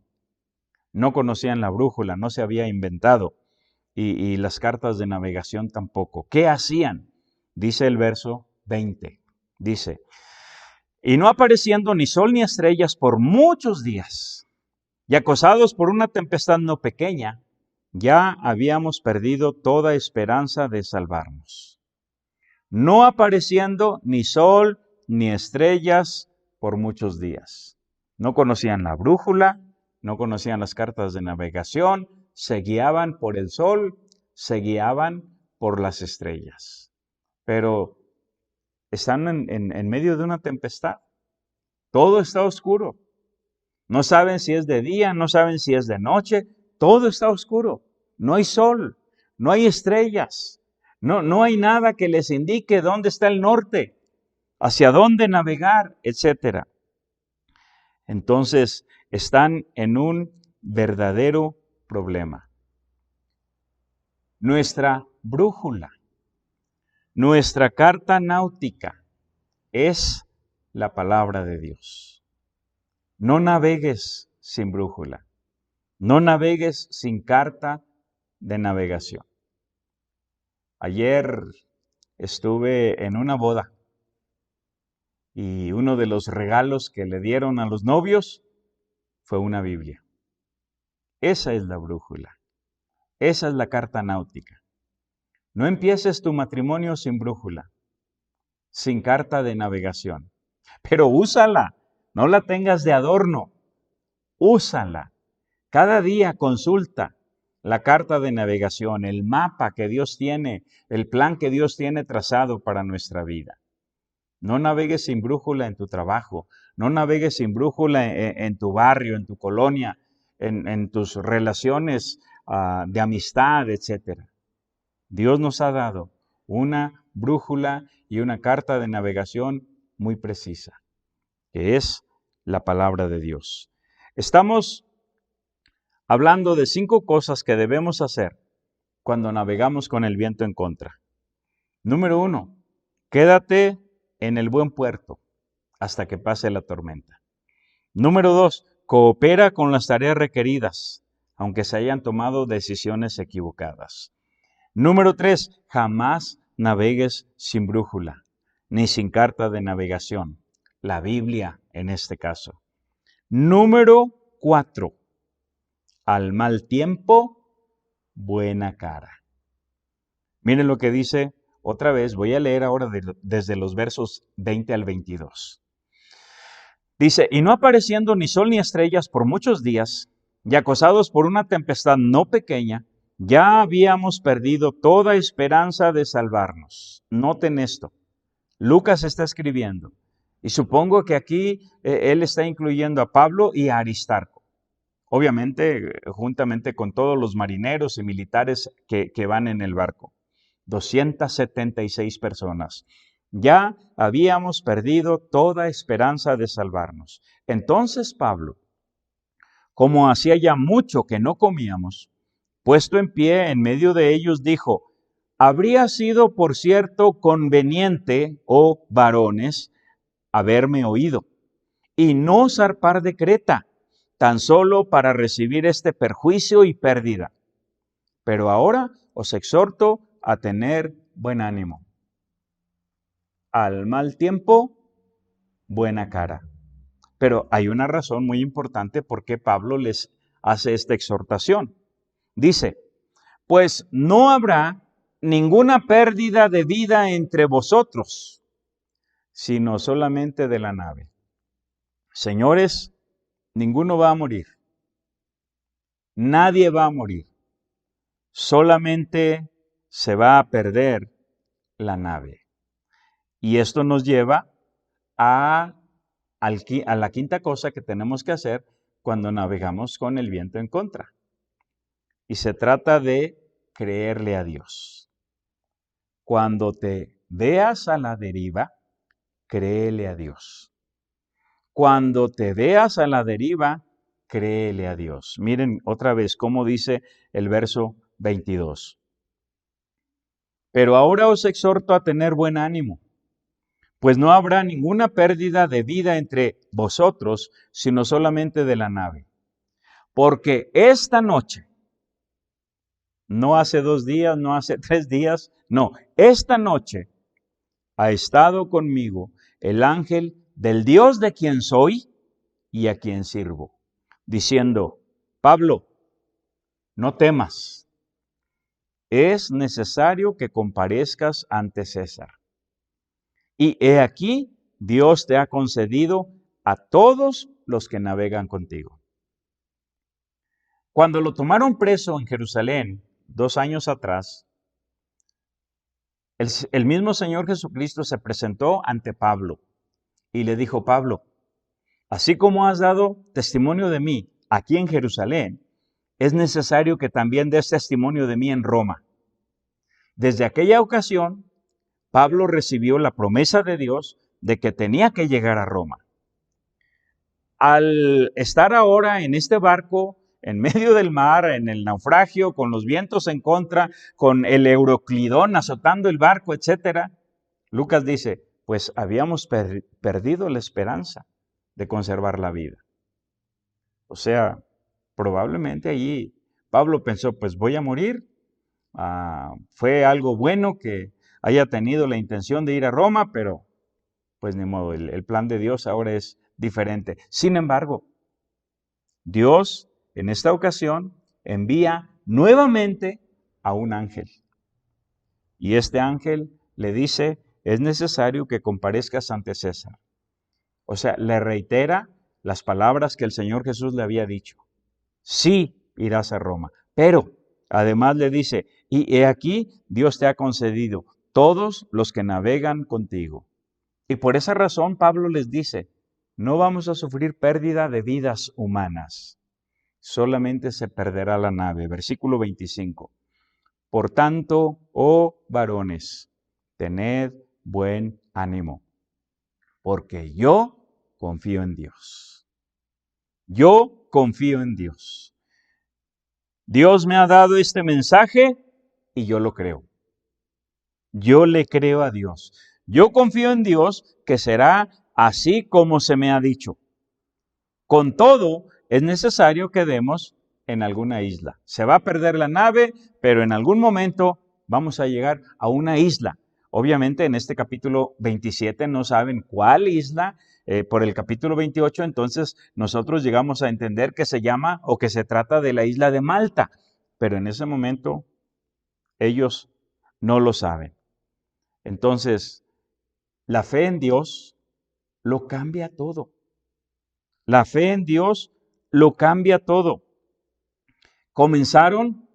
No conocían la brújula, no se había inventado y las cartas de navegación tampoco. ¿Qué hacían? Dice el verso 20. Dice, y no apareciendo ni sol ni estrellas por muchos días, y acosados por una tempestad no pequeña, ya habíamos perdido toda esperanza de salvarnos. No apareciendo ni sol ni estrellas por muchos días. No conocían la brújula, no conocían las cartas de navegación, se guiaban por el sol, se guiaban por las estrellas. Pero están en medio de una tempestad. Todo está oscuro. No saben si es de día, no saben si es de noche. Todo está oscuro. No hay sol, no hay estrellas. No hay nada que les indique dónde está el norte, hacia dónde navegar, etc. Entonces, están en un verdadero problema. Nuestra brújula, nuestra carta náutica es la palabra de Dios. No navegues sin brújula. No navegues sin carta de navegación. Ayer estuve en una boda y uno de los regalos que le dieron a los novios fue una Biblia. Esa es la brújula. Esa es la carta náutica. No empieces tu matrimonio sin brújula, sin carta de navegación. Pero úsala, no la tengas de adorno. Úsala. Cada día consulta la carta de navegación, el mapa que Dios tiene, el plan que Dios tiene trazado para nuestra vida. No navegues sin brújula en tu trabajo, no navegues sin brújula en tu barrio, en tu colonia, en tus relaciones de amistad, etc. Dios nos ha dado una brújula y una carta de navegación muy precisa, que es la palabra de Dios. Estamos hablando de 5 cosas que debemos hacer cuando navegamos con el viento en contra. Número 1, quédate en el buen puerto hasta que pase la tormenta. Número 2, coopera con las tareas requeridas, aunque se hayan tomado decisiones equivocadas. Número 3, jamás navegues sin brújula, ni sin carta de navegación, la Biblia en este caso. Número 4, al mal tiempo, buena cara. Miren lo que dice, otra vez, voy a leer ahora desde los versos 20 al 22. Dice, y no apareciendo ni sol ni estrellas por muchos días, y acosados por una tempestad no pequeña, ya habíamos perdido toda esperanza de salvarnos. Noten esto, Lucas está escribiendo, y supongo que aquí él está incluyendo a Pablo y a Aristarco. Obviamente, juntamente con todos los marineros y militares que van en el barco. 276 personas. Ya habíamos perdido toda esperanza de salvarnos. Entonces Pablo, como hacía ya mucho que no comíamos, puesto en pie en medio de ellos, dijo, habría sido, por cierto, conveniente, oh varones, haberme oído, y no zarpar de Creta, tan solo para recibir este perjuicio y pérdida. Pero ahora os exhorto a tener buen ánimo. Al mal tiempo, buena cara. Pero hay una razón muy importante por qué Pablo les hace esta exhortación. Dice, pues no habrá ninguna pérdida de vida entre vosotros, sino solamente de la nave. Señores, ninguno va a morir. Nadie va a morir. Solamente se va a perder la nave. Y esto nos lleva a la quinta cosa que tenemos que hacer cuando navegamos con el viento en contra. Y se trata de creerle a Dios. Cuando te veas a la deriva, créele a Dios. Cuando te veas a la deriva, créele a Dios. Miren otra vez cómo dice el verso 22. Pero ahora os exhorto a tener buen ánimo, pues no habrá ninguna pérdida de vida entre vosotros, sino solamente de la nave. Porque esta noche, no hace 2 días, no hace 3 días, no, esta noche ha estado conmigo el ángel del Dios de quien soy y a quien sirvo, diciendo, Pablo, no temas, es necesario que comparezcas ante César. Y he aquí, Dios te ha concedido a todos los que navegan contigo. Cuando lo tomaron preso en Jerusalén 2 años atrás, el mismo Señor Jesucristo se presentó ante Pablo y le dijo, Pablo, así como has dado testimonio de mí aquí en Jerusalén, es necesario que también des testimonio de mí en Roma. Desde aquella ocasión, Pablo recibió la promesa de Dios de que tenía que llegar a Roma. Al estar ahora en este barco, en medio del mar, en el naufragio, con los vientos en contra, con el Euroclidón azotando el barco, etc., Lucas dice, pues habíamos perdido la esperanza de conservar la vida. O sea, probablemente allí Pablo pensó, pues voy a morir. Fue algo bueno que haya tenido la intención de ir a Roma, pero pues ni modo, el plan de Dios ahora es diferente. Sin embargo, Dios en esta ocasión envía nuevamente a un ángel. Y este ángel le dice, es necesario que comparezcas ante César. O sea, le reitera las palabras que el Señor Jesús le había dicho. Sí irás a Roma, pero además le dice, y he aquí, Dios te ha concedido todos los que navegan contigo. Y por esa razón Pablo les dice, no vamos a sufrir pérdida de vidas humanas, solamente se perderá la nave. Versículo 25. Por tanto, oh varones, tened buen ánimo, porque yo confío en Dios. Yo confío en Dios. Dios me ha dado este mensaje y yo lo creo. Yo le creo a Dios. Yo confío en Dios que será así como se me ha dicho. Con todo, es necesario que demos en alguna isla. Se va a perder la nave, pero en algún momento vamos a llegar a una isla. Obviamente en este capítulo 27 no saben cuál isla. Por el capítulo 28 entonces nosotros llegamos a entender que se llama o que se trata de la isla de Malta. Pero en ese momento ellos no lo saben. Entonces, la fe en Dios lo cambia todo. La fe en Dios lo cambia todo. Comenzaron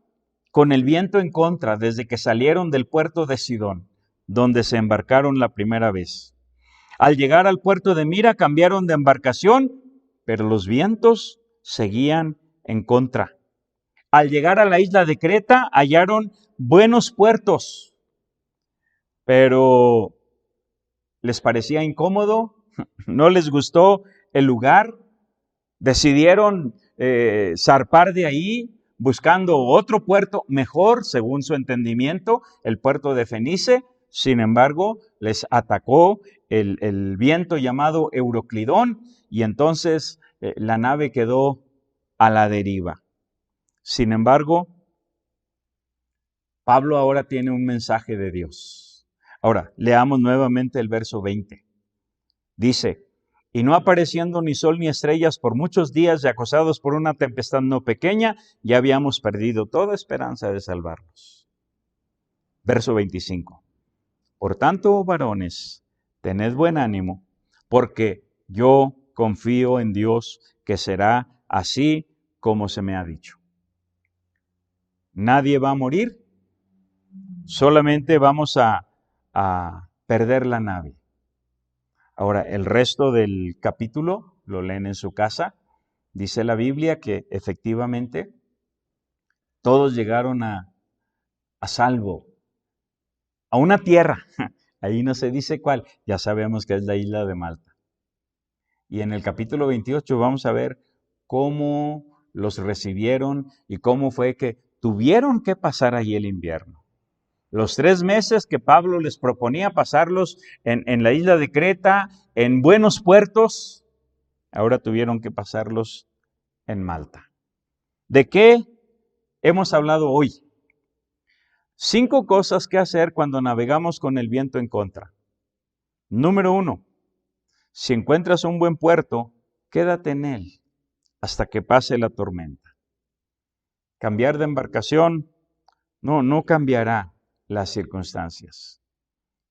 con el viento en contra desde que salieron del puerto de Sidón, donde se embarcaron la primera vez. Al llegar al puerto de Mira cambiaron de embarcación, pero los vientos seguían en contra. Al llegar a la isla de Creta hallaron buenos puertos, pero les parecía incómodo, no les gustó el lugar, decidieron zarpar de ahí buscando otro puerto mejor según su entendimiento, el puerto de Fenice. Sin embargo, les atacó el viento llamado Euroclidón y entonces la nave quedó a la deriva. Sin embargo, Pablo ahora tiene un mensaje de Dios. Ahora, leamos nuevamente el verso 20. Dice, y no apareciendo ni sol ni estrellas por muchos días y acosados por una tempestad no pequeña, ya habíamos perdido toda esperanza de salvarnos. Verso 25. Por tanto, oh varones, tened buen ánimo, porque yo confío en Dios que será así como se me ha dicho. Nadie va a morir, solamente vamos a perder la nave. Ahora, el resto del capítulo lo leen en su casa. Dice la Biblia que efectivamente todos llegaron a salvo, a una tierra. Ahí no se dice cuál, ya sabemos que es la isla de Malta. Y en el capítulo 28 vamos a ver cómo los recibieron y cómo fue que tuvieron que pasar allí el invierno. Los 3 meses que Pablo les proponía pasarlos en la isla de Creta, en buenos puertos, ahora tuvieron que pasarlos en Malta. ¿De qué hemos hablado hoy? 5 cosas que hacer cuando navegamos con el viento en contra. Número 1, si encuentras un buen puerto, quédate en él hasta que pase la tormenta. Cambiar de embarcación no cambiará las circunstancias.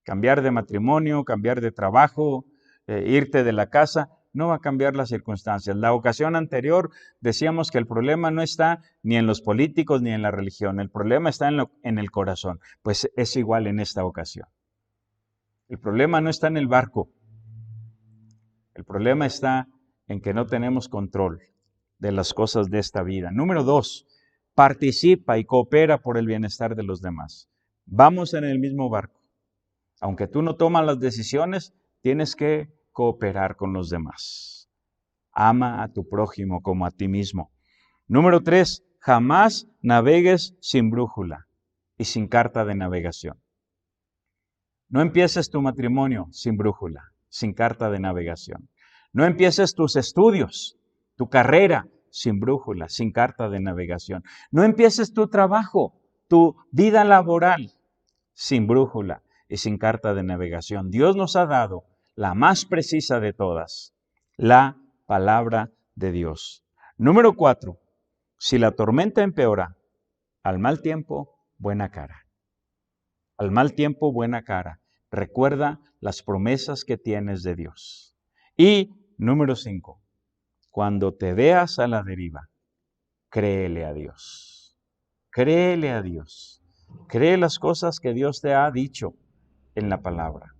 Cambiar de matrimonio, cambiar de trabajo, irte de la casa, no va a cambiar las circunstancias. La ocasión anterior decíamos que el problema no está ni en los políticos ni en la religión, el problema está en el corazón. Pues es igual en esta ocasión. El problema no está en el barco, el problema está en que no tenemos control de las cosas de esta vida. Número 2, participa y coopera por el bienestar de los demás. Vamos en el mismo barco. Aunque tú no tomas las decisiones, tienes que cooperar con los demás. Ama a tu prójimo como a ti mismo. Número 3, jamás navegues sin brújula y sin carta de navegación. No empieces tu matrimonio sin brújula, sin carta de navegación. No empieces tus estudios, tu carrera sin brújula, sin carta de navegación. No empieces tu trabajo, tu vida laboral sin brújula y sin carta de navegación. Dios nos ha dado la más precisa de todas, la palabra de Dios. Número 4, si la tormenta empeora, al mal tiempo, buena cara. Al mal tiempo, buena cara. Recuerda las promesas que tienes de Dios. Y número 5, cuando te veas a la deriva, créele a Dios. Créele a Dios. Cree las cosas que Dios te ha dicho en la palabra.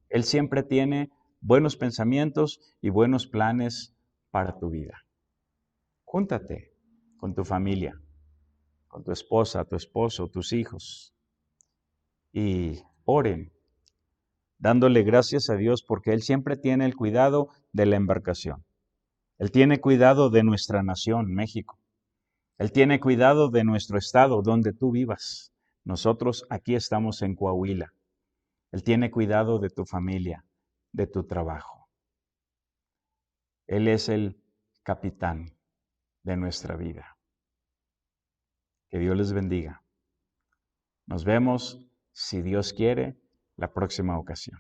Él siempre tiene buenos pensamientos y buenos planes para tu vida. Júntate con tu familia, con tu esposa, tu esposo, tus hijos, y oren, dándole gracias a Dios porque Él siempre tiene el cuidado de la embarcación. Él tiene cuidado de nuestra nación, México. Él tiene cuidado de nuestro estado, donde tú vivas. Nosotros aquí estamos en Coahuila. Él tiene cuidado de tu familia, de tu trabajo. Él es el capitán de nuestra vida. Que Dios les bendiga. Nos vemos, si Dios quiere, la próxima ocasión.